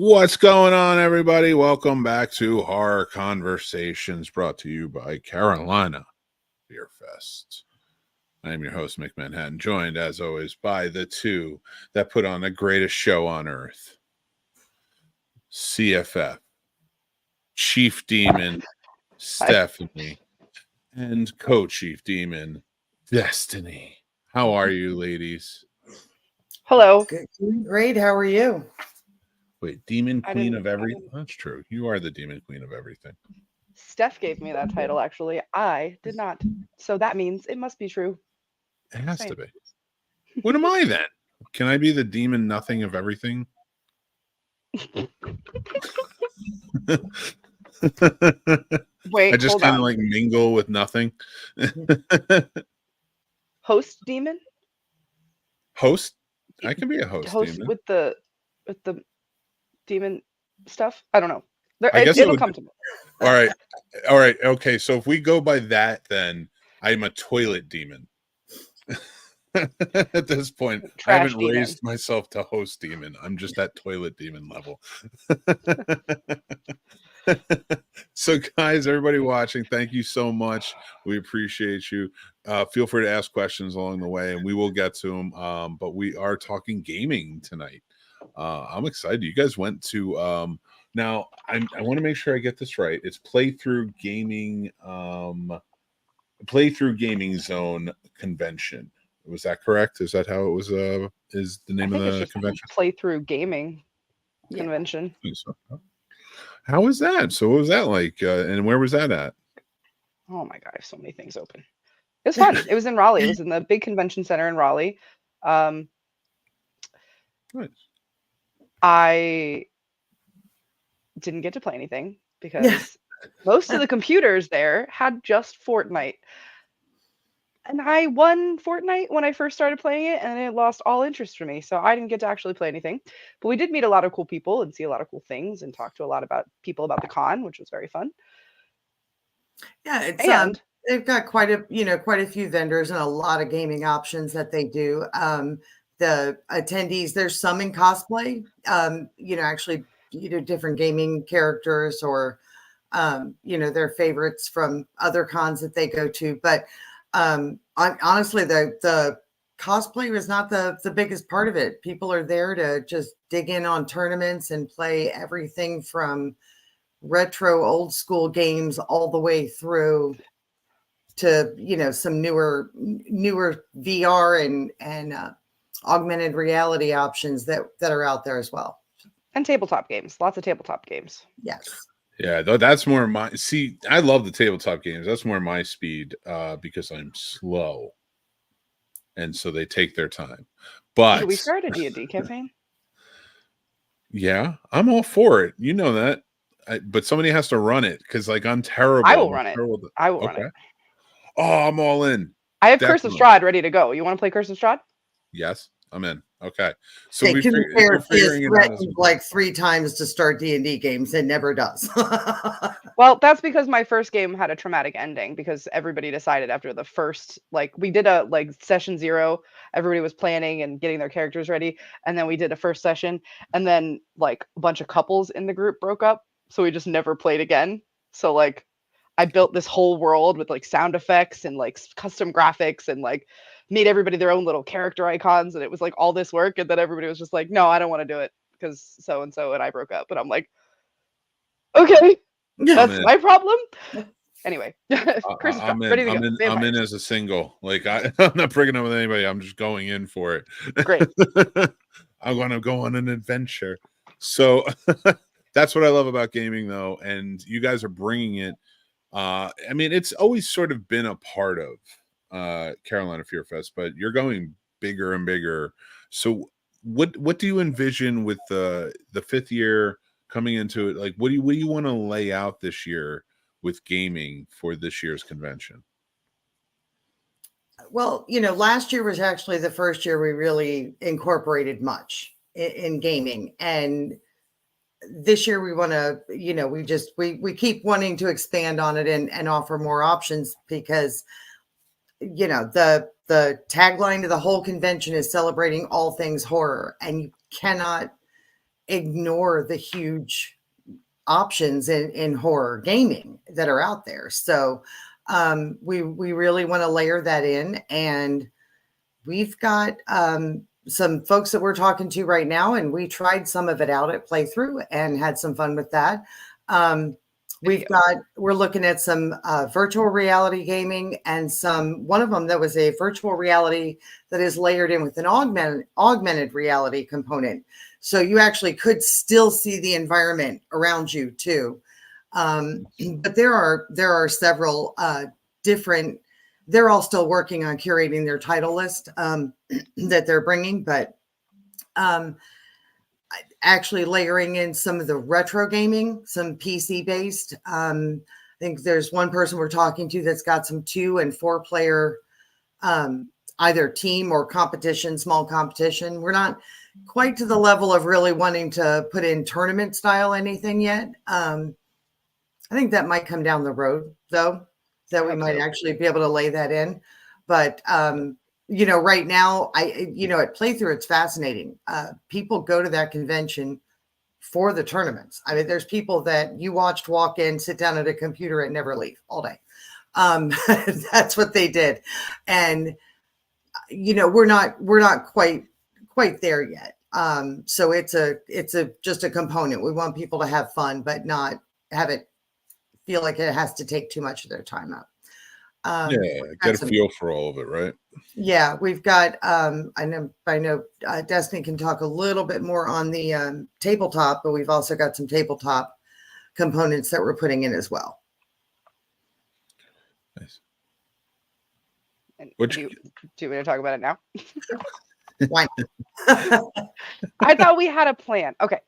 What's going on, everybody? Welcome back to Horror Conversations, brought to you by Carolina Beer Fest. I am your host, Mick Manhattan, joined, as always, by the two that put on the greatest show on earth. CFF, Chief Demon, Stephanie, and Co-Chief Demon, Destini. How are you, ladies? Hello. Great. How are you? Wait, Demon Queen of everything? That's true. You are the Demon Queen of everything. Steph gave me that title, actually. I did not. So that means it must be true. It has to be. What am I then? Can I be the demon nothing of everything? Wait, I just kind of like mingle with nothing. Host demon? Host? I can be a host demon. with the demon stuff? I don't know. I guess it'll come to me. All right. Okay, so if we go by that, then I'm a toilet demon. At this point, I haven't raised myself to host demon. I'm just at toilet demon level. So, guys, everybody watching, thank you so much. We appreciate you. Feel free to ask questions along the way, and we will get to them. But we are talking gaming tonight. I'm excited. You guys went to now. I want to make sure I get this right. It's Playthrough Gaming Zone Convention. Was that correct? Is that how it was? Is the name of the convention? Playthrough Gaming Convention. So. How was that? So what was that like? And where was that at? Oh my God, I have so many things open. It was fun. It was in Raleigh. It was in the big convention center in Raleigh. Nice. I didn't get to play anything because most of the computers there had just Fortnite. And I won Fortnite when I first started playing it, and it lost all interest for me. So I didn't get to actually play anything. But we did meet a lot of cool people and see a lot of cool things and talk to a lot about people about the con, which was very fun. Yeah, it's they've got quite a few vendors and a lot of gaming options that they do. The attendees, there's some in cosplay, actually, different gaming characters or, their favorites from other cons that they go to. But honestly, the cosplay was not the biggest part of it. People are there to just dig in on tournaments and play everything from retro old school games all the way through to, some newer VR and augmented reality options that are out there as well. And tabletop games, lots of tabletop games. Yes. Yeah, that's more my I love the tabletop games. That's more my speed because I'm slow. And so they take their time. But we started a D&D campaign. Yeah, I'm all for it. You know that. But somebody has to run it because I'm terrible. I will run it. I will run it. Oh, I'm all in. I have Curse of Strahd ready to go. You want to play Curse of Strahd? Yes, I'm in. Okay. So we're figuring it out like 3 times to start D&D games. It never does. Well, that's because my first game had a traumatic ending because everybody decided after the first, we did a session 0. Everybody was planning and getting their characters ready. And then we did a first session. And then a bunch of couples in the group broke up. So we just never played again. So I built this whole world with sound effects and custom graphics and made everybody their own little character icons, and it was all this work, and then everybody was just no, I don't want to do it because so and I broke up. But I'm okay, that's my problem. Anyway, I'm in as a single. I'm not breaking up with anybody. I'm just going in for it. Great. I'm going to go on an adventure. So that's what I love about gaming, though, and you guys are bringing it. It's always sort of been a part of Carolina Fear Fest, but you're going bigger and bigger. So what do you envision with the 5th year coming into it? What do you want to lay out this year with gaming for this year's convention? Well, last year was actually the first year we really incorporated much in gaming, and this year we want to, we keep wanting to expand on it and offer more options because the tagline to the whole convention is celebrating all things horror, and you cannot ignore the huge options in horror gaming that are out there. So we really want to layer that in, and we've got some folks that we're talking to right now, and we tried some of it out at playthrough and had some fun with that. We're looking at some virtual reality gaming, and one of them that was a virtual reality that is layered in with an augmented reality component. So you actually could still see the environment around you too. But there are several different, they're all still working on curating their title list that they're bringing, but actually layering in some of the retro gaming, some PC based. I think there's one person we're talking to that's got some 2 and 4 player either team or competition, small competition. We're not quite to the level of really wanting to put in tournament style anything yet. I think that might come down the road, though, that we might actually be able to lay that in. But right now, at playthrough, it's fascinating. People go to that convention for the tournaments. I mean, there's people that you watched walk in, sit down at a computer, and never leave all day. That's what they did, and we're not quite there yet. So it's just a component. We want people to have fun, but not have it feel like it has to take too much of their time up. Get a feel for all of it, right? Yeah, we've got. I know. Destiny can talk a little bit more on the tabletop, but we've also got some tabletop components that we're putting in as well. Nice. Do you want me to talk about it now? Why? I thought we had a plan. Okay.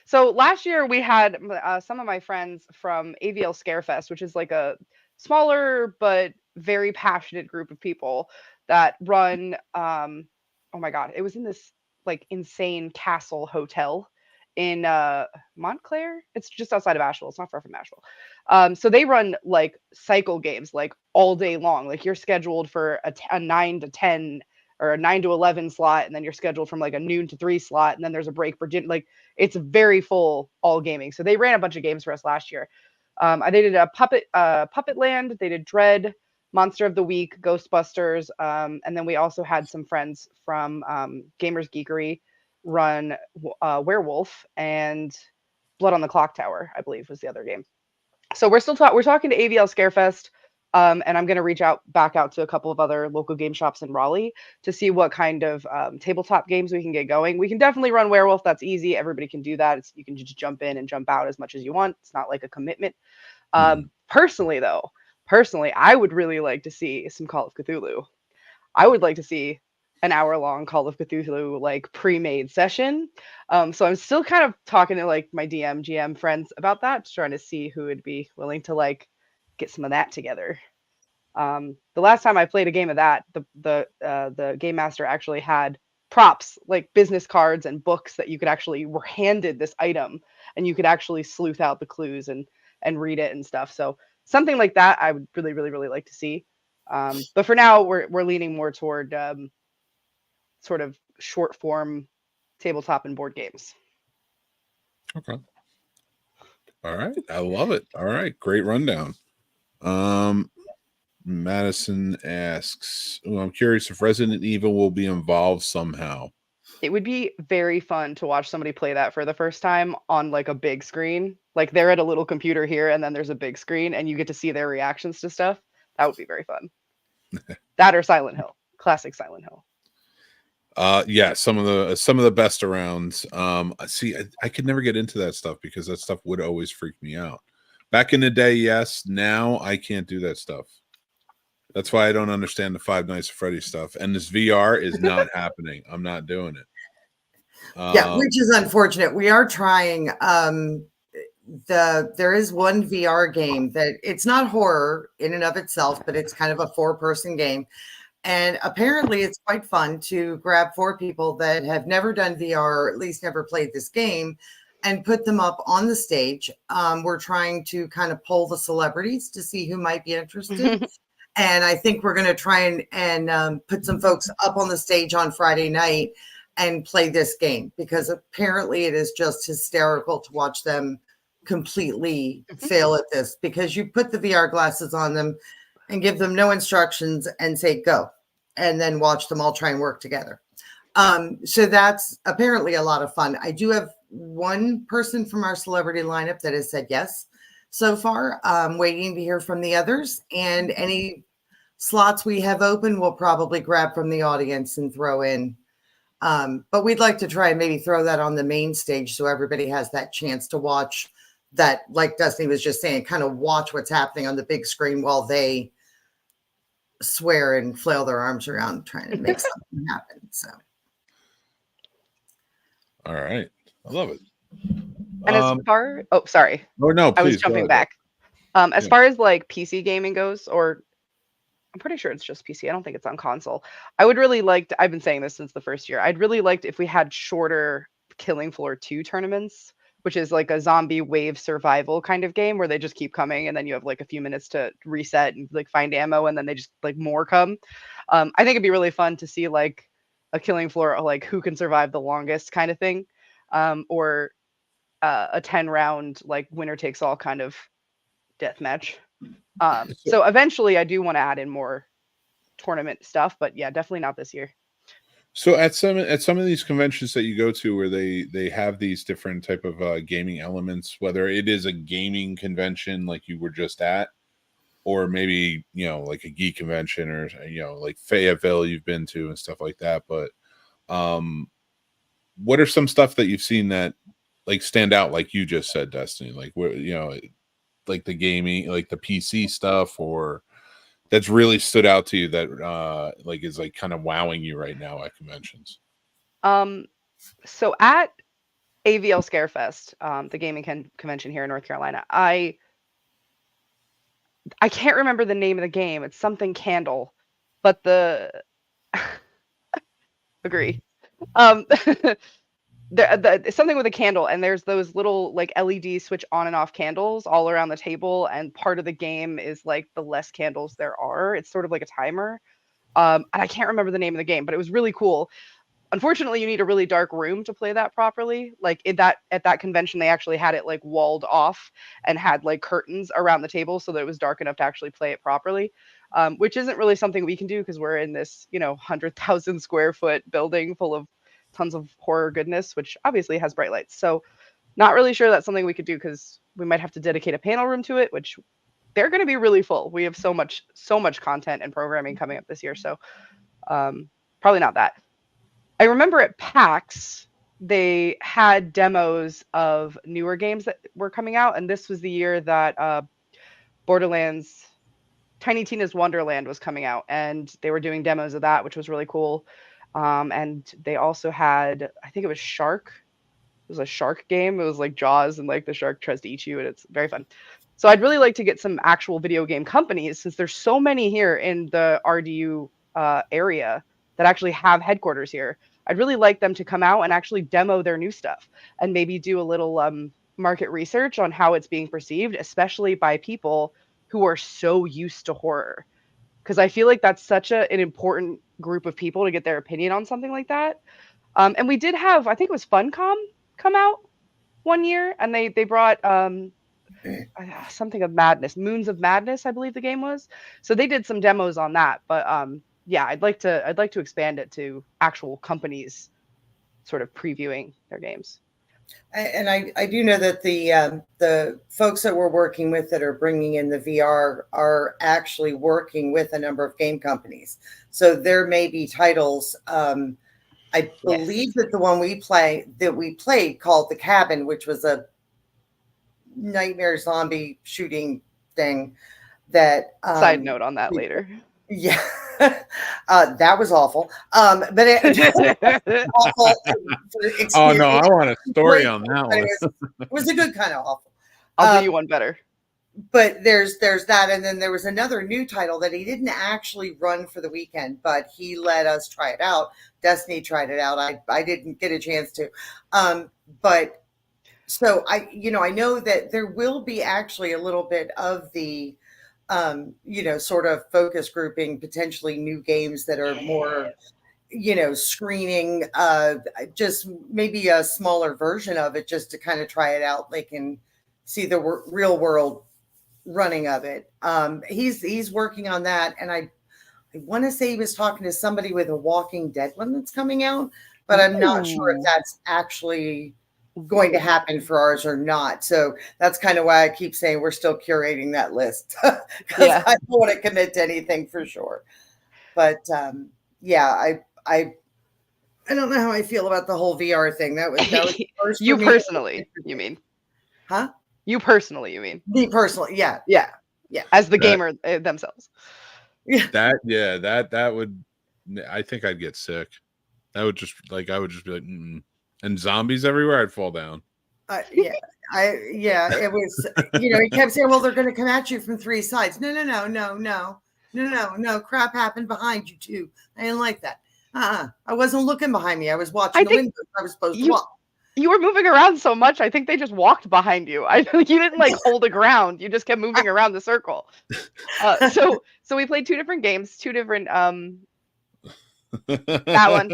So last year we had some of my friends from AVL Scarefest, which is like a smaller but very passionate group of people that run. Oh my God, it was in this like insane castle hotel in Montclair. It's just outside of Asheville. It's not far from Asheville. So they run like cycle games like all day long. Like you're scheduled for a 9 to 10 or a 9 to 11 slot, and then you're scheduled from like a noon to 3 slot, and then there's a break for dinner. Like it's very full all gaming. So they ran a bunch of games for us last year. They did a Puppet Land. They did Dread, Monster of the Week, Ghostbusters, and then we also had some friends from Gamers Geekery run Werewolf and Blood on the Clock Tower, I believe was the other game. So we're talking to AVL Scarefest. And I'm going to reach back out to a couple of other local game shops in Raleigh to see what kind of tabletop games we can get going. We can definitely run Werewolf. That's easy. Everybody can do that. You can just jump in and jump out as much as you want. It's not like a commitment. Personally, I would really like to see some Call of Cthulhu. I would like to see an hour-long Call of Cthulhu like pre-made session. So I'm still kind of talking to like my GM friends about that, just trying to see who would be willing to like get some of that together. The last time I played a game of that, the game master actually had props like business cards and books that you could actually were handed this item, and you could actually sleuth out the clues and read it and stuff. So something like that I would really, really, really like to see. But for now, we're leaning more toward sort of short form tabletop and board games. Okay. All right. I love it. All right. Great rundown. Madison asks, I'm curious if Resident Evil will be involved somehow. It would be very fun to watch somebody play that for the first time on like a big screen. Like they're at a little computer here and then there's a big screen and you get to see their reactions to stuff. That would be very fun. That or Silent Hill. Classic Silent Hill. Yeah, some of the best around. See, I could never get into that stuff because that stuff would always freak me out. Back in the day, yes. Now I can't do that stuff. That's why I don't understand the Five Nights at Freddy's stuff. And this VR is not happening. I'm not doing it. Yeah, which is unfortunate. We are trying. There is one VR game that it's not horror in and of itself, but it's kind of a 4-person game. And apparently it's quite fun to grab 4 people that have never done VR or at least never played this game and put them up on the stage. We're trying to kind of poll the celebrities to see who might be interested. And I think we're going to try and put some folks up on the stage on Friday night and play this game, because apparently it is just hysterical to watch them completely fail at this, because you put the VR glasses on them and give them no instructions and say go, and then watch them all try and work together. So that's apparently a lot of fun. I do have one person from our celebrity lineup that has said yes so far. I'm waiting to hear from the others, and any slots we have open we'll probably grab from the audience and throw in. But we'd like to try and maybe throw that on the main stage so everybody has that chance to watch that, like Destiny was just saying, kind of watch what's happening on the big screen while they swear and flail their arms around trying to make something happen. So, all right, I love it. And as far, oh, sorry. Oh no, please, I was jumping back. As far as like PC gaming goes, or I'm pretty sure it's just PC. I don't think it's on console. I would really like to, I've been saying this since the first year. I'd really liked if we had shorter Killing Floor 2 tournaments, which is like a zombie wave survival kind of game where they just keep coming and then you have like a few minutes to reset and like find ammo and then they just like more come. I think it'd be really fun to see like a Killing Floor, like who can survive the longest kind of thing, or a 10-round like winner takes all kind of death match. So eventually I do want to add in more tournament stuff, but yeah, definitely not this year. So at some of these conventions that you go to where they have these different type of gaming elements, whether it is a gaming convention like you were just at, or maybe, you know, like a geek convention, or, you know, like Fayetteville you've been to and stuff like that. But what are some stuff that you've seen that like stand out, like you just said, Destiny, like where, you know, like the gaming, like the PC stuff, or that's really stood out to you that like is like kind of wowing you right now at conventions? So at AVL Scarefest, the gaming convention here in North Carolina, I can't remember the name of the game. It's something Candle, but the agree. Something with a candle, and there's those little like LED switch on and off candles all around the table, and part of the game is like the less candles there are, it's sort of like a timer. And I can't remember the name of the game, but it was really cool. Unfortunately, you need a really dark room to play that properly. Like at that convention, they actually had it like walled off and had like curtains around the table so that it was dark enough to actually play it properly, which isn't really something we can do because we're in this, 100,000 square foot building full of tons of horror goodness, which obviously has bright lights. So not really sure that's something we could do because we might have to dedicate a panel room to it, which they're going to be really full. We have so much content and programming coming up this year. So probably not that. I remember at PAX, they had demos of newer games that were coming out. And this was the year that Borderlands Tiny Tina's Wonderland was coming out. And they were doing demos of that, which was really cool. And they also had, I think it was Shark. It was a shark game. It was like Jaws, and like the shark tries to eat you, and it's very fun. So I'd really like to get some actual video game companies, since there's so many here in the RDU area that actually have headquarters here. I'd really like them to come out and actually demo their new stuff and maybe do a little market research on how it's being perceived, especially by people who are so used to horror. Because I feel like that's such an important group of people to get their opinion on something like that. And we did have, I think it was Funcom come out one year, and they brought something of Madness, Moons of Madness, I believe the game was. So they did some demos on that. But yeah, I'd like to expand it to actual companies sort of previewing their games. And I do know that the folks that we're working with that are bringing in the VR are actually working with a number of game companies. So there may be titles. I believe that the one we played called The Cabin, which was a nightmare zombie shooting thing. That side note on that later. Yeah, that was awful. But it awful. Oh no, I want a story on that one. It was a good kind of awful. I'll do you one better. But there's that, and then there was another new title that he didn't actually run for the weekend, but he let us try it out. Destiny tried it out. I didn't get a chance to, but so I know that there will be actually a little bit of the sort of focus grouping, potentially new games that are more screening, just maybe a smaller version of it, just to kind of try it out. They can see the real world running of it. He's working on that, and I want to say he was talking to somebody with a Walking Dead one that's coming out, but I'm not sure if that's actually going to happen for ours or not. So that's kind of why I keep saying we're still curating that list, because I don't want to commit to anything for sure. But I don't know how I feel about the whole VR thing. That was first you personally, you mean? Huh? You personally, you mean? Me personally, yeah. As the gamer themselves. That would, I think I'd get sick. That would just I would just be like, and zombies everywhere, I'd fall down. It was, he kept saying, well, they're going to come at you from three sides. No, crap happened behind you too. I didn't like that. I wasn't looking behind me. I was watching the windows. I was supposed to watch. You were moving around so much. I think they just walked behind you. You didn't hold the ground. You just kept moving around the circle. So we played two different games, two different that one.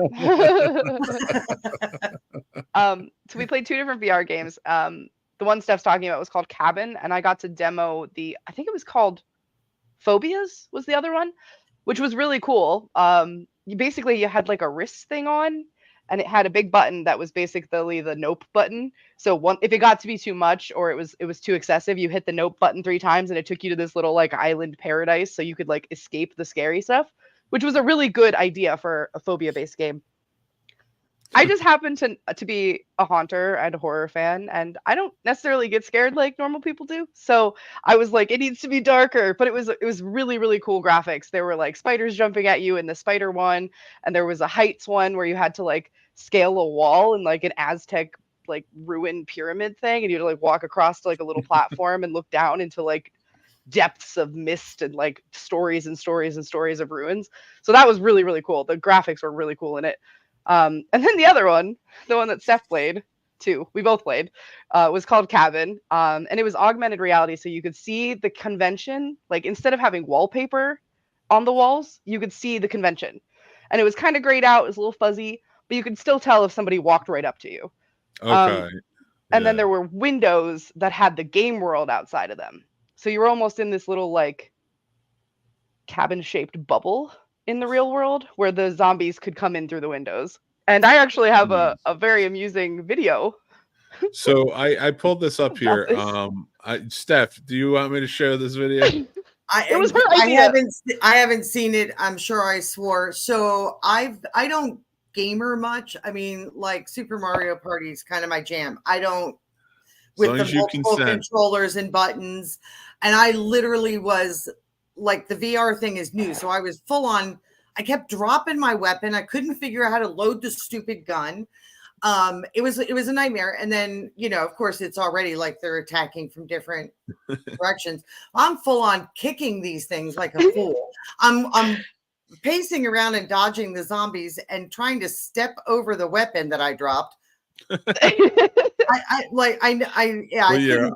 So we played two different VR games. The one Steph's talking about was called Cabin, and I got to demo I think it was called Phobias was the other one, which was really cool. You had a wrist thing on, and it had a big button that was basically the nope button. So if it got to be too much or it was too excessive, you hit the nope button 3 times and it took you to this little island paradise, so you could escape the scary stuff, which was a really good idea for a phobia-based game. I just happen to be a haunter and a horror fan, and I don't necessarily get scared like normal people do. So I was like, it needs to be darker, but it was really, really cool graphics. There were spiders jumping at you in the spider one, and there was a heights one where you had to scale a wall in an Aztec ruined pyramid thing, and you had to walk across to a little platform and look down into depths of mist and stories and stories and stories of ruins. So that was really, really cool. The graphics were really cool in it. And then the other one, the one that Steph played too, we both played, was called Cabin. And it was augmented reality. So you could see the convention, instead of having wallpaper on the walls, you could see the convention. And it was kind of grayed out. It was a little fuzzy, but you could still tell if somebody walked right up to you. Okay. And then there were windows that had the game world outside of them. So you were almost in this little cabin-shaped bubble in the real world where the zombies could come in through the windows. And I actually have a very amusing video. So I pulled this up here. Steph, do you want me to share this video? It was her idea. I haven't seen it. I'm sure I swore. So I don't gamer much. I mean, Super Mario Party is kind of my jam. I don't, with the multiple controllers and buttons. And I literally was the VR thing is new. So I was full on. I kept dropping my weapon. I couldn't figure out how to load the stupid gun. It was a nightmare. And then, of course, it's already they're attacking from different directions. I'm full on kicking these things like a fool. I'm pacing around and dodging the zombies and trying to step over the weapon that I dropped. I couldn't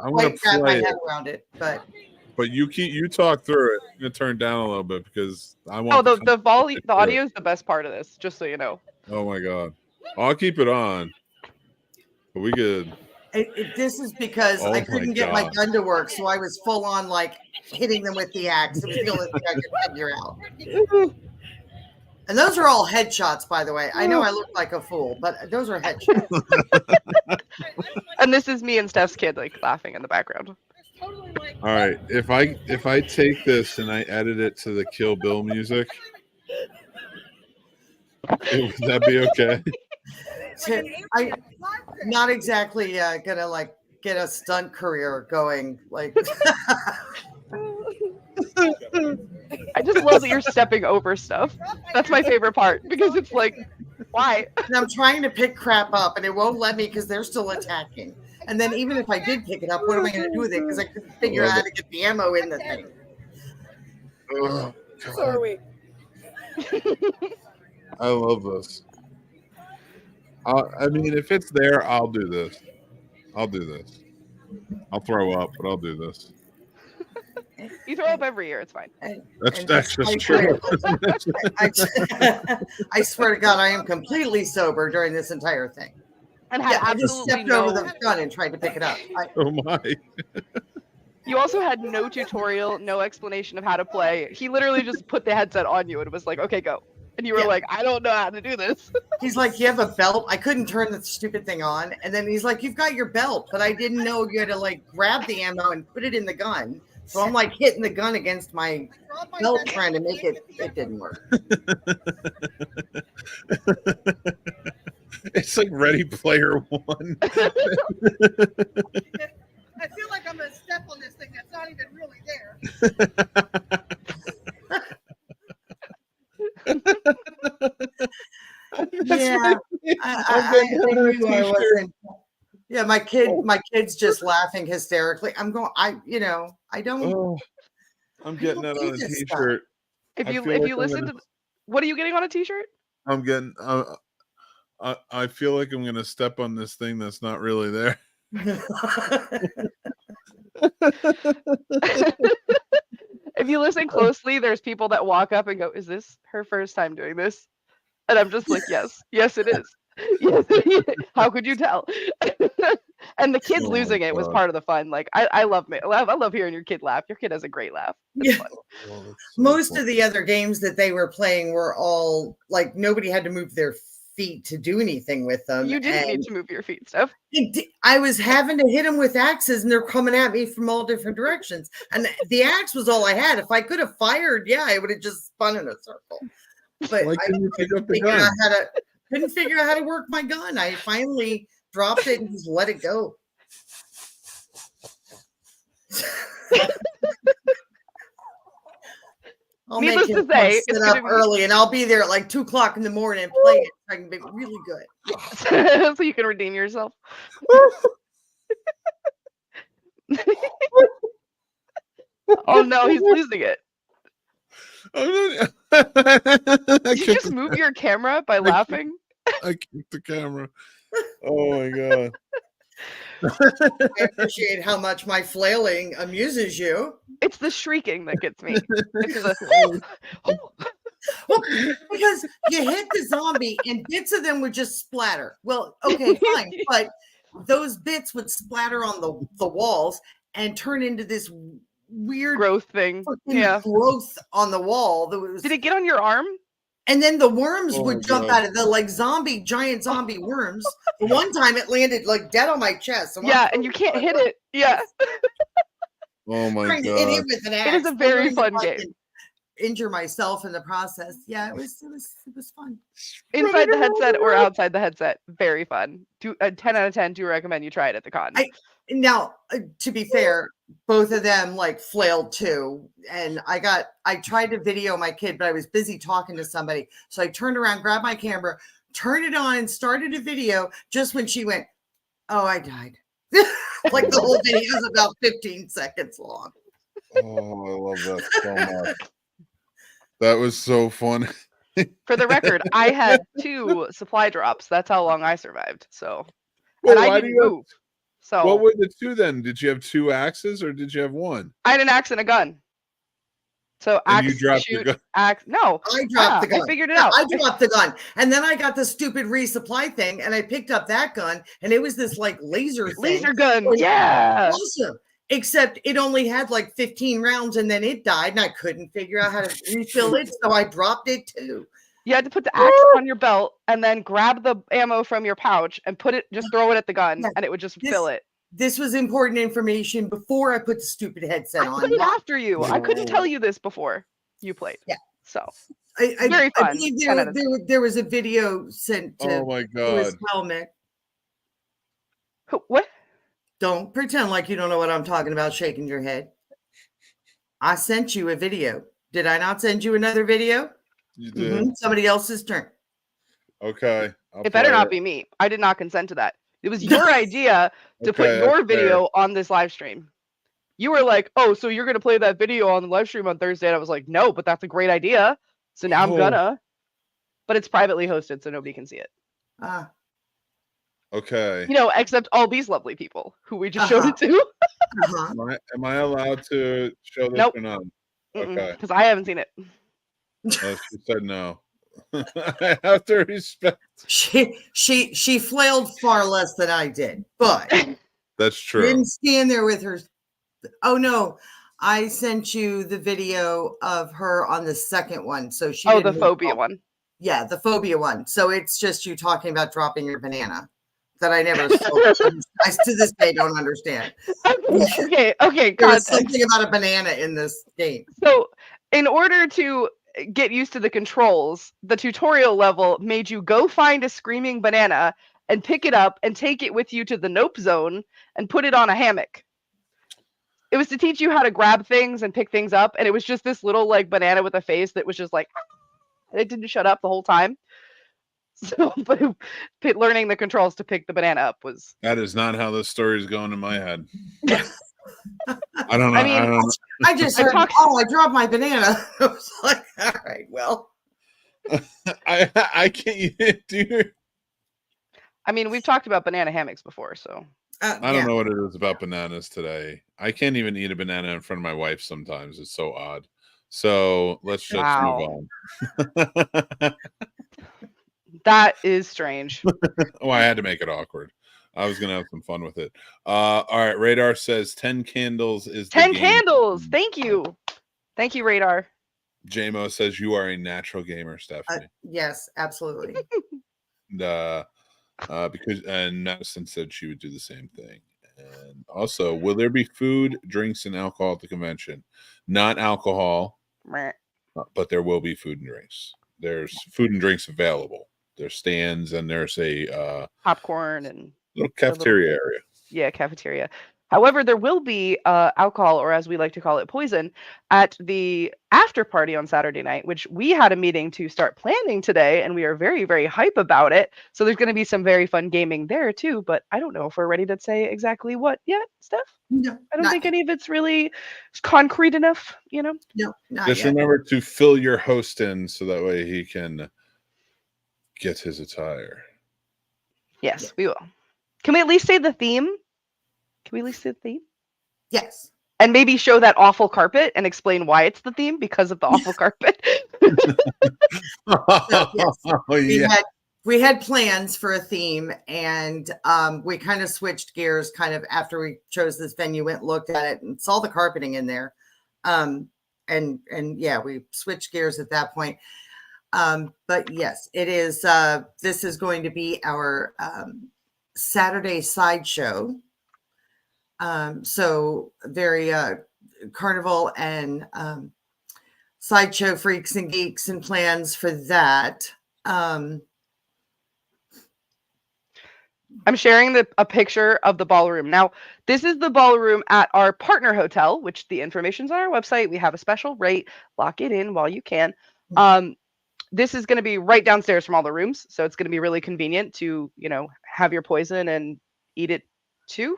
quite wrap my head around it, but you talk through it. I'm gonna turn down a little bit because I want. Oh, the audio is the best part of this, just so you know. Oh my god, I'll keep it on. But we good. This is because I couldn't get my gun to work, so I was full on hitting them with the axe. It was the only thing I could figure out. And those are all headshots, by the way. I know I look like a fool, but those are headshots. And this is me and Steph's kid laughing in the background. All right, if I take this and I edit it to the Kill Bill music, would that be okay? I'm not exactly gonna get a stunt career going. I just love that you're stepping over stuff. That's my favorite part because it's why? And I'm trying to pick crap up and it won't let me because they're still attacking. And then even if I did pick it up, what am I going to do with it? Because I couldn't figure out how to get the ammo in the thing. Oh, so are we. I love this. I mean, if it's there, I'll do this. I'll throw up, but I'll do this. You throw up every year. It's fine. That's just true. I swear to God, I am completely sober during this entire thing. And had I just absolutely stepped over the gun and tried to pick it up. Oh my. You also had no tutorial, no explanation of how to play. He literally just put the headset on you and was like, okay, go. And you were like, I don't know how to do this. He's like, you have a belt? I couldn't turn the stupid thing on. And then he's like, you've got your belt, but I didn't know you had to like grab the ammo and put it in the gun. So I'm like hitting the gun against my belt trying to make it. It didn't work. It's like Ready Player One. I feel like I'm going to step on this thing that's not even really there. Yeah, I knew I wasn't. Yeah, my kid's just laughing hysterically. I'm going. I don't. Oh, I'm getting that on a T-shirt. If you listen to, what are you getting on a T-shirt? I'm getting. I feel like I'm gonna step on this thing that's not really there. If you listen closely, there's people that walk up and go, "Is this her first time doing this?" And I'm just like, "Yes, yes, it is." Yes. How could you tell? And the kids losing it was part of the fun. Like I love hearing your kid laugh. Your kid has a great laugh. It's fun. Most of the other games that they were playing were all like nobody had to move their feet to do anything with them. You didn't need to move your feet, Steph. I was having to hit them with axes, and they're coming at me from all different directions. And the axe was all I had. If I could have fired, I would have just spun in a circle. But I couldn't figure out how to work my gun. I finally dropped it and just let it go. I'll Needless make to say, sit up early, and I'll be there at like 2:00 in the morning and play it. So I can be really good. So you can redeem yourself. Oh no, he's losing it. Did you just move your camera by laughing? I kicked the camera. Oh my God. I appreciate how much my flailing amuses you. It's the shrieking that gets me. It's because you hit the zombie and bits of them would just splatter. Well, okay, fine. But those bits would splatter on the walls and turn into this weird growth thing. Growth on the wall. Did it get on your arm? And then the worms would jump out of the giant zombie worms. The one time it landed like dead on my chest. So and you can't hit it. Yeah. Oh my God. Hit it with an axe. It is a very fun game. Injure myself in the process. Yeah, it was fun. Inside the headset or outside the headset, very fun. 10 out of 10. Do recommend you try it at the con. Now, to be fair, both of them like flailed too, and I tried to video my kid, but I was busy talking to somebody, so I turned around, grabbed my camera, turned it on, and started a video. Just when she went, "Oh, I died," like the whole video is about 15 seconds long. Oh, I love that so much. That was so fun. For the record, I had 2 supply drops. That's how long I survived. So, Well, and I didn't move. So, what were the 2 then? Did you have 2 axes or did you have 1? I had an axe and a gun. So and axe, you dropped shoot, the gun. axe. No, I dropped the gun. I figured it out. I dropped the gun, and then I got the stupid resupply thing, and I picked up that gun, and it was this like laser gun. Yeah, awesome. Except it only had like 15 rounds, and then it died, and I couldn't figure out how to refill it, so I dropped it too. You had to put the axe on your belt, and then grab the ammo from your pouch and just throw it at the gun, and it would just fill it. This was important information before I put the stupid headset on. I put it after you. I couldn't tell you this before you played. Yeah. So very fun. I believe there was a video sent to Louis Helmick. What? Don't pretend like you don't know what I'm talking about, shaking your head. I sent you a video. Did I not send you another video? You did. Somebody else's turn. Okay. It better not be me. I did not consent to that. It was your idea to put your video on this live stream. You were like, "Oh, so you're going to play that video on the live stream on Thursday?" And I was like, "No, but that's a great idea." So now I'm gonna. But it's privately hosted, so nobody can see it. Okay. Except all these lovely people who we just showed it to. Am I allowed to show this Nope. or not? Okay. Because I haven't seen it. Well, she said no. I have to respect. She flailed far less than I did, but that's true. Didn't stand there with her. Oh no, I sent you the video of her on the second one. So she. Oh, the phobia one. Yeah, the phobia one. So it's just you talking about dropping your banana that I never. I to this day don't understand. Okay. There's something about a banana in this game. So, in order to get used to the controls, the tutorial level made you go find a screaming banana and pick it up and take it with you to the nope zone and put it on a hammock. It was to teach you how to grab things and pick things up, and it was just this little like banana with a face that was just like, it didn't shut up the whole time. So, but learning the controls to pick the banana up was. That is not how this story is going in my head. I don't know. I mean, I just heard, I dropped my banana. I was like, all right, well. I can't do. I mean, we've talked about banana hammocks before, so. I don't know what it is about bananas today. I can't even eat a banana in front of my wife sometimes. It's so odd. So let's just move on. That is strange. Oh, I had to make it awkward. I was gonna have some fun with it. All right, Radar says 10 candles is 10 candles. Thank you, Radar. JMO says you are a natural gamer, Stephanie. Yes, absolutely. And Madison said she would do the same thing. And also, will there be food, drinks, and alcohol at the convention? Not alcohol, but there will be food and drinks. There's food and drinks available. There's stands and there's a popcorn and little cafeteria area. Yeah, cafeteria. However, there will be alcohol, or as we like to call it, poison, at the after party on Saturday night, which we had a meeting to start planning today, and we are very, very hype about it. So there's going to be some very fun gaming there too, but I don't know if we're ready to say exactly what yet, Steph. No, I don't think any of it's really concrete enough, No, not just yet. remember to fill your host in so that way he can get his attire. Yes, we will. Can we at least say the theme? Yes. And maybe show that awful carpet and explain why it's the theme because of the awful carpet. Yes. We had plans for a theme, and we kind of switched gears kind of after we chose this venue, went looked at it and saw the carpeting in there. And yeah, we switched gears at that point. But yes, it is. This is going to be our Saturday sideshow. So very carnival and sideshow freaks and geeks and plans for that. I'm sharing a picture of the ballroom. Now, this is the ballroom at our partner hotel, which the information's on our website. We have a special rate. Lock it in while you can. This is going to be right downstairs from all the rooms, so it's going to be really convenient to, have your poison and eat it too.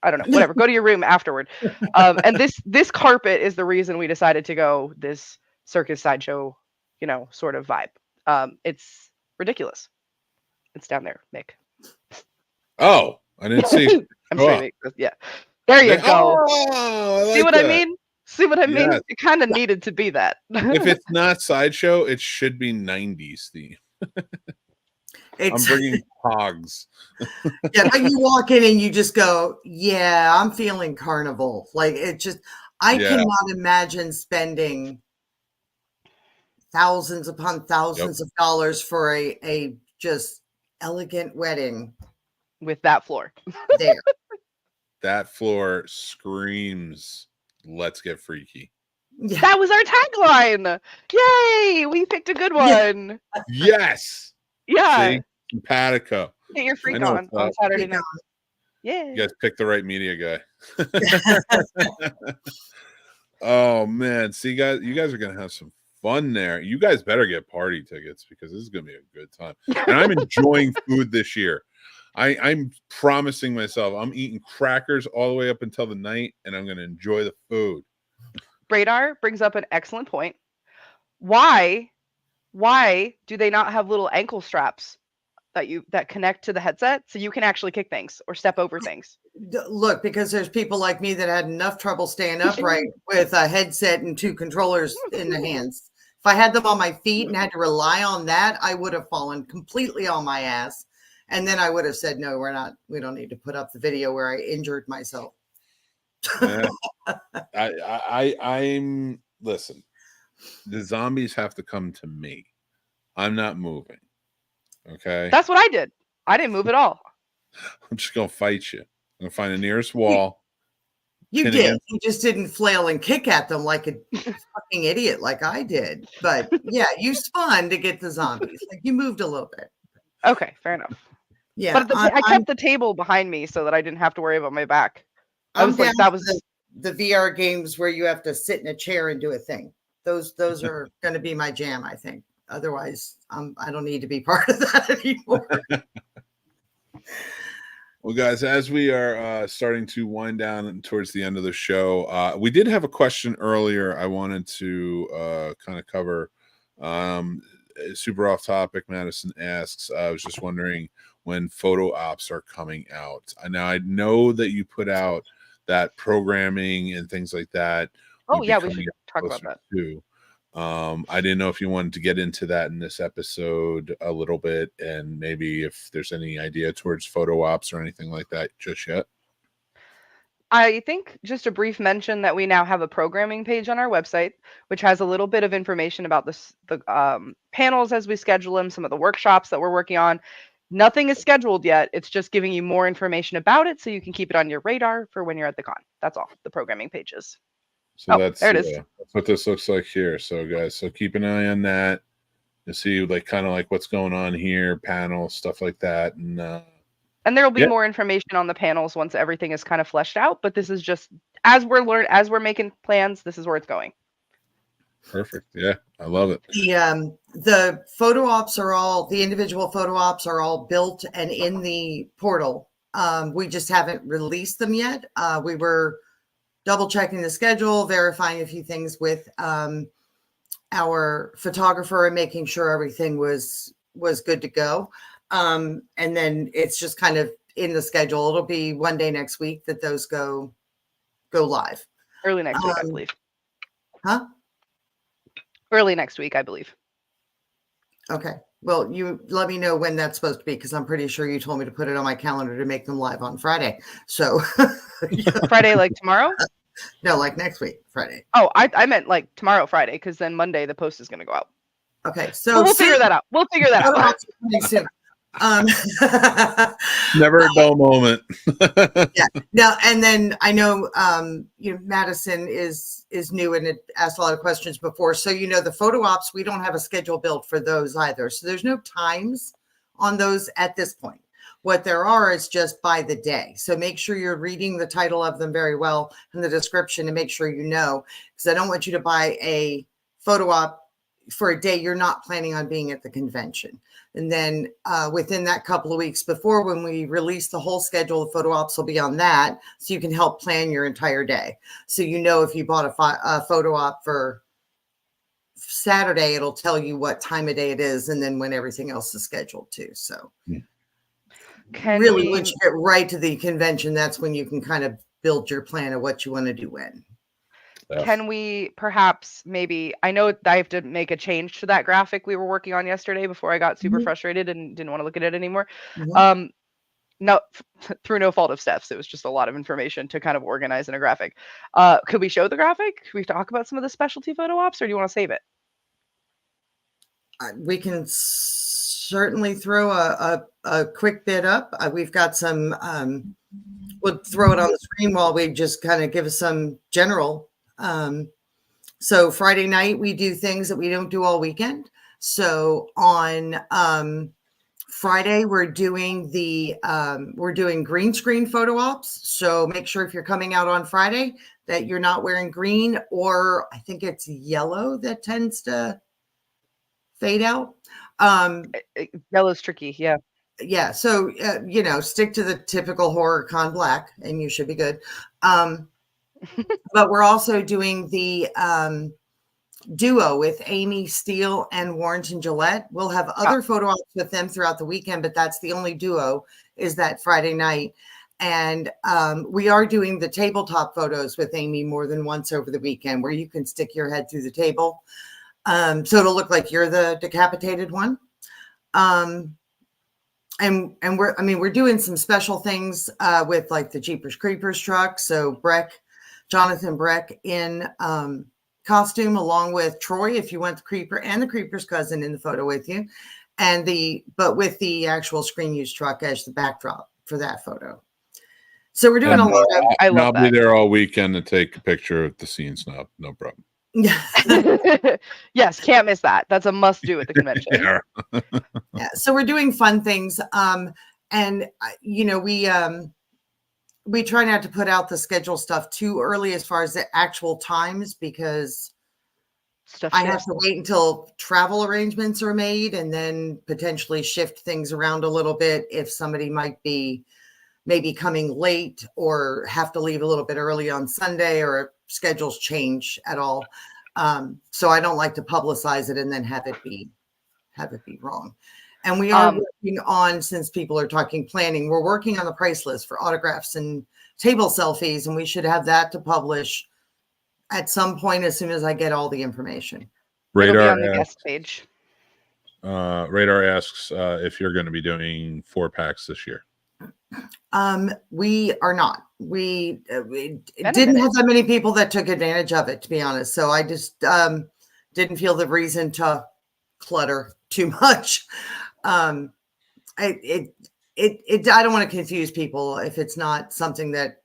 I don't know, whatever. Go to your room afterward. And this carpet is the reason we decided to go this circus sideshow, sort of vibe. It's ridiculous. It's down there, Mick. Oh, I didn't see. I'm sorry. Yeah. There you go. Oh, See what I mean? See what I mean? It kind of needed to be that. If it's not sideshow, it should be 90s theme. I'm bringing hogs. Yeah, like you walk in and you just go, yeah, I'm feeling carnival. Like it just, I cannot imagine spending thousands upon thousands of dollars for a just elegant wedding. With that floor. There. That floor screams, let's get freaky. Yeah. That was our tagline. Yay! We picked a good one. Yes. Yeah. See? Simpatico. Get your freak on Saturday night. Yeah. You guys picked the right media guy. Oh man. See, guys, you guys are gonna have some fun there. You guys better get party tickets because this is gonna be a good time. And I'm enjoying food this year. I'm promising myself I'm eating crackers all the way up until the night, and I'm gonna enjoy the food. Radar brings up an excellent point. Why do they not have little ankle straps that connect to the headset, so you can actually kick things or step over things. Look, because there's people like me that had enough trouble staying upright with a headset and 2 controllers in the hands. If I had them on my feet and had to rely on that, I would have fallen completely on my ass. And then I would have said, no, we don't need to put up the video where I injured myself. Yeah. I'm listen, the zombies have to come to me. I'm not moving. Okay. That's what I did. I didn't move at all. I'm just gonna fight you. I'm gonna find the nearest wall. You did. You just didn't flail and kick at them like a fucking idiot like I did. But yeah, you spun to get the zombies. Like you moved a little bit. Okay, fair enough. Yeah. But I kept the table behind me so that I didn't have to worry about my back. I was like, that was the VR games where you have to sit in a chair and do a thing. Those are going to be my jam, I think. Otherwise, I don't need to be part of that anymore. Well, guys, as we are starting to wind down towards the end of the show, we did have a question earlier I wanted to kind of cover. Super off topic. Madison asks, I was just wondering when photo ops are coming out. Now, I know that you put out that programming and things like that. Oh, yeah, we should talk about that too. I didn't know if you wanted to get into that in this episode a little bit, and maybe if there's any idea towards photo ops or anything like that just yet. I think just a brief mention that we now have a programming page on our website, which has a little bit of information about the panels as we schedule them, some of the workshops that we're working on. Nothing is scheduled yet. It's just giving you more information about it so you can keep it on your radar for when you're at the con. That's all the programming page is. So that's there it is. That's what this looks like here. So guys, so keep an eye on that to see like kind of like what's going on here, panels, stuff like that. And there will be more information on the panels once everything is kind of fleshed out. But this is just as we're making plans, this is where it's going. Perfect. Yeah, I love it. The photo ops the individual photo ops are all built and in the portal. We just haven't released them yet. We were double checking the schedule, verifying a few things with our photographer and making sure everything was good to go. And then it's just kind of in the schedule. It'll be one day next week that those go live. Early next week, I believe. Huh? Early next week, I believe. Okay. Well, you let me know when that's supposed to be, because I'm pretty sure you told me to put it on my calendar to make them live on Friday. So Friday, like tomorrow? No, like next week, Friday. Oh, I meant like tomorrow, Friday, because then Monday the post is going to go out. Okay, so we'll figure that out. We'll figure that out. Soon. Never a dull moment. Yeah. Now, and then I know Madison is new and it asked a lot of questions before. So the photo ops, we don't have a schedule built for those either. So there's no times on those at this point. What there are is just by the day. So make sure you're reading the title of them very well and the description to make sure because I don't want you to buy a photo op for a day you're not planning on being at the convention. And then within that couple of weeks before, when we release the whole schedule, the photo ops will be on that. So you can help plan your entire day. So if you bought a photo op for Saturday, it'll tell you what time of day it is and then when everything else is scheduled too. So once you get right to the convention, that's when you can kind of build your plan of what you want to do when. Can we perhaps I know I have to make a change to that graphic we were working on yesterday before I got super frustrated and didn't want to look at it anymore. No, through no fault of Steph's. It was just a lot of information to kind of organize in a graphic. Could we show the graphic? Could we talk about some of the specialty photo ops, or do you want to save it? We can certainly throw a quick bit up. We've got some, we'll throw it on the screen while we just kind of give us some general. So Friday night, we do things that we don't do all weekend. So on Friday, we're doing green screen photo ops. So make sure if you're coming out on Friday that you're not wearing green, or I think it's yellow that tends to fade out. Yellow's tricky. Yeah. Yeah. So, stick to the typical horror con black and you should be good. But we're also doing the duo with Amy Steele and Warrington Gillette. We'll have other photo ops with them throughout the weekend, but that's the only duo is that Friday night. And we are doing the tabletop photos with Amy more than once over the weekend, where you can stick your head through the table. So it'll look like you're the decapitated one. And we're doing some special things with like the Jeepers Creepers truck. So Jonathan Breck in costume, along with Troy, if you want the Creeper and the Creeper's cousin in the photo with you, but with the actual screen use truck as the backdrop for that photo. So we're doing a lot of. I'll be there all weekend to take a picture of the Scene Snob. No problem. Yes, can't miss that. That's a must do at the convention. Yeah, so we're doing fun things, and we try not to put out the schedule stuff too early as far as the actual times, because I have to wait until travel arrangements are made and then potentially shift things around a little bit if somebody might be maybe coming late or have to leave a little bit early on Sunday, or schedules change at all. So I don't like to publicize it and then have it be wrong. And we are working on, since people are talking planning, we're working on the price list for autographs and table selfies, and we should have that to publish at some point as soon as I get all the information. Radar on the guest page. Radar asks if you're going to be doing 4-packs this year. We are not. We didn't have that many people that took advantage of it, to be honest. So I just didn't feel the reason to clutter too much. I don't want to confuse people if it's not something that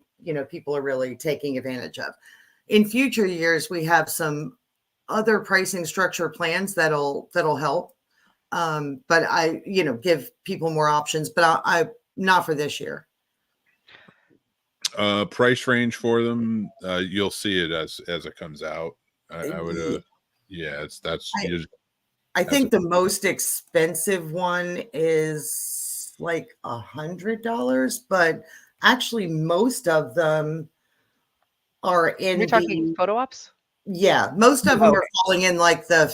people are really taking advantage of. In future years, we have some other pricing structure plans that'll help. But I give people more options, but I not for this year. Price range for them, you'll see it as it comes out. I would I think the most expensive one is like $100, but actually most of them are in. You're talking photo ops? Yeah, most of them are falling in like the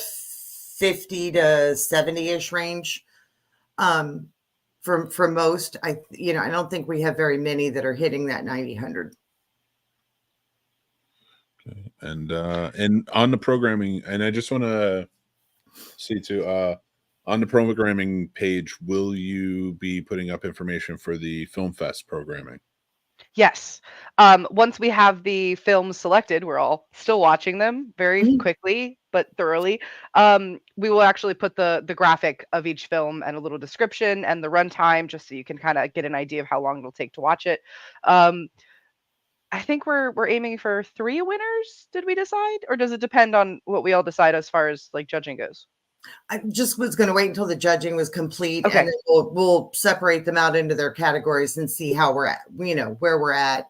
50 to 70-ish range. For most, I don't think we have very many that are hitting that 90-100. Okay. And on the programming, and I just want to see too, on the programming page, will you be putting up information for the Film Fest programming? Yes. Once we have the films selected, we're all still watching them very quickly but thoroughly. We will actually put the graphic of each film and a little description and the runtime, just so you can kind of get an idea of how long it'll take to watch it. I think we're aiming for 3 winners. Did we decide, or does it depend on what we all decide as far as like judging goes? I just was going to wait until the judging was complete, okay, and then we'll separate them out into their categories and see how we're at, where we're at.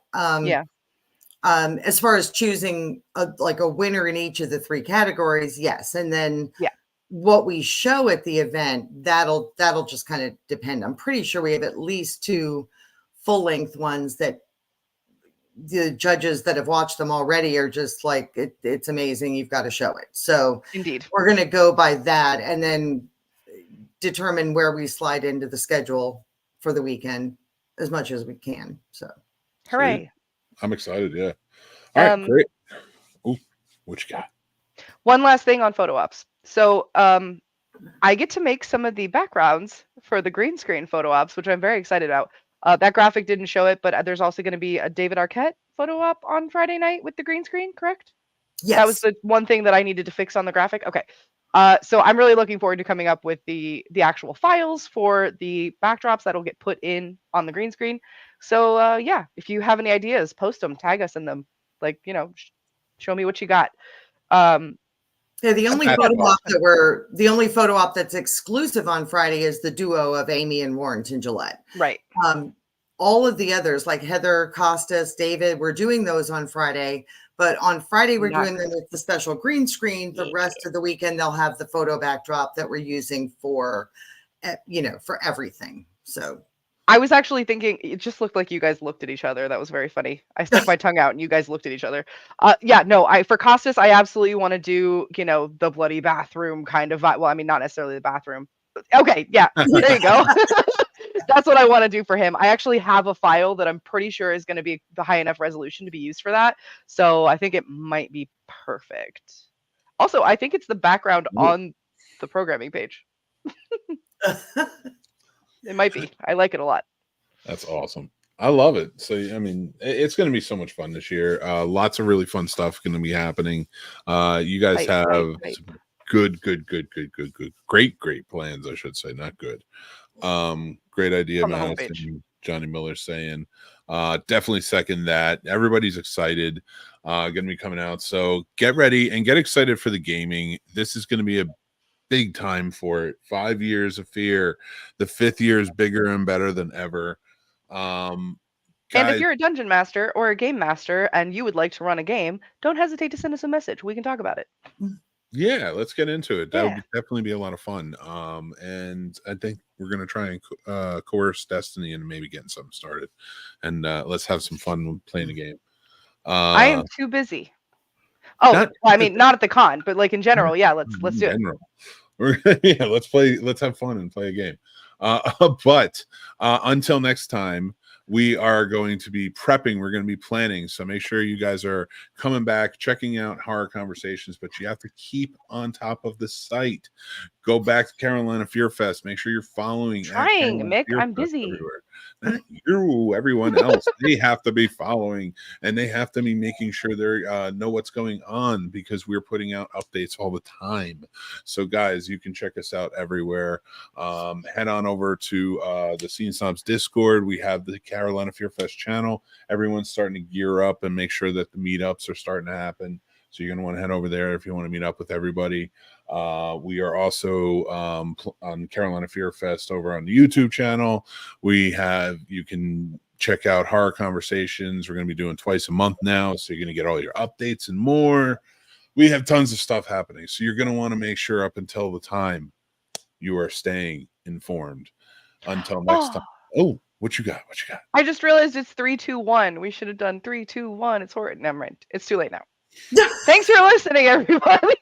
As far as choosing a winner in each of the 3 categories, yes, and then what we show at the event, that'll just kind of depend. I'm pretty sure we have at least 2 full-length ones that the judges that have watched them already are just like, it's amazing, you've got to show it. So indeed, we're going to go by that and then determine where we slide into the schedule for the weekend as much as we can. So hooray. I'm excited. Yeah. All right, great. Ooh, what you got? One last thing on photo ops. So I get to make some of the backgrounds for the green screen photo ops, which I'm very excited about. That graphic didn't show it, but there's also going to be a David Arquette photo op on Friday night with the green screen, correct? Yes. That was the one thing that I needed to fix on the graphic. Okay. So I'm really looking forward to coming up with the actual files for the backdrops that'll get put in on the green screen. So yeah, if you have any ideas, post them, tag us in them. Like, show me what you got. Yeah, the only photo op that's exclusive on Friday is the duo of Amy and Warrington Gillette. Right. All of the others, like Heather, Costas, David, we're doing those on Friday. But on Friday, we're doing them with the special green screen. The rest of the weekend, they'll have the photo backdrop that we're using for everything. So I was actually thinking, it just looked like you guys looked at each other. That was very funny. I stuck my tongue out and you guys looked at each other. Yeah, no, for Costas, I absolutely want to do, the bloody bathroom kind of vibe. Well, I mean, not necessarily the bathroom. Okay, yeah, there you go. That's what I want to do for him. I actually have a file that I'm pretty sure is going to be the high enough resolution to be used for that. So I think it might be perfect. Also, I think it's the background on the programming page. It might be. I like it a lot. That's awesome. I love it. So, I mean, it's going to be so much fun this year. Lots of really fun stuff going to be happening. You guys have good, great plans, I should say, not good. Great idea, Madison. Johnny Miller saying, definitely second that. Everybody's excited. Going to be coming out. So get ready and get excited for the gaming. This is going to be a big time for it. 5 years of Fear. The 5th year is bigger and better than ever. And if you're a dungeon master or a game master and you would like to run a game, don't hesitate to send us a message. We can talk about it. Yeah, let's get into it. That would definitely be a lot of fun. And I think we're going to try and coerce Destiny into maybe getting something started. And let's have some fun playing the game. I am too busy. Oh, I mean, not at the con, but like in general. Yeah, let's do it. Yeah, let's have fun and play a game. But until next time, we are going to be prepping. We're going to be planning. So make sure you guys are coming back, checking out Horror Conversations, but you have to keep on top of the site. Go back to Carolina Fear Fest. Make sure you're following. Mick, I'm busy. Everywhere. Not you, everyone else. They have to be following, and they have to be making sure they know what's going on, because we're putting out updates all the time. So guys, you can check us out everywhere. Head on over to the Scene Snobs Discord. We have the Carolina Fear Fest channel. Everyone's starting to gear up and make sure that the meetups are starting to happen. So you're going to want to head over there if you want to meet up with everybody. We are also on Carolina Fear Fest over on the YouTube channel. You can check out Horror Conversations. We're going to be doing twice a month now, so you're going to get all your updates and more. We have tons of stuff happening, so you're going to want to make sure up until the time you are staying informed. Until next time. Oh, what you got? I just realized it's 3, 2, 1. We should have done 3, 2, 1. It's horrid. Never mind. It's too late now. Thanks for listening, everybody.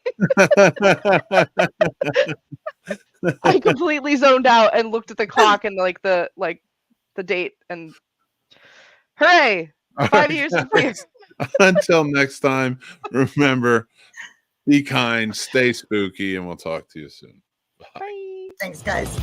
I completely zoned out and looked at the clock and the date, and hooray! 5 years of Fear. Until next time, remember, be kind, stay spooky, and we'll talk to you soon. Bye. Thanks, guys.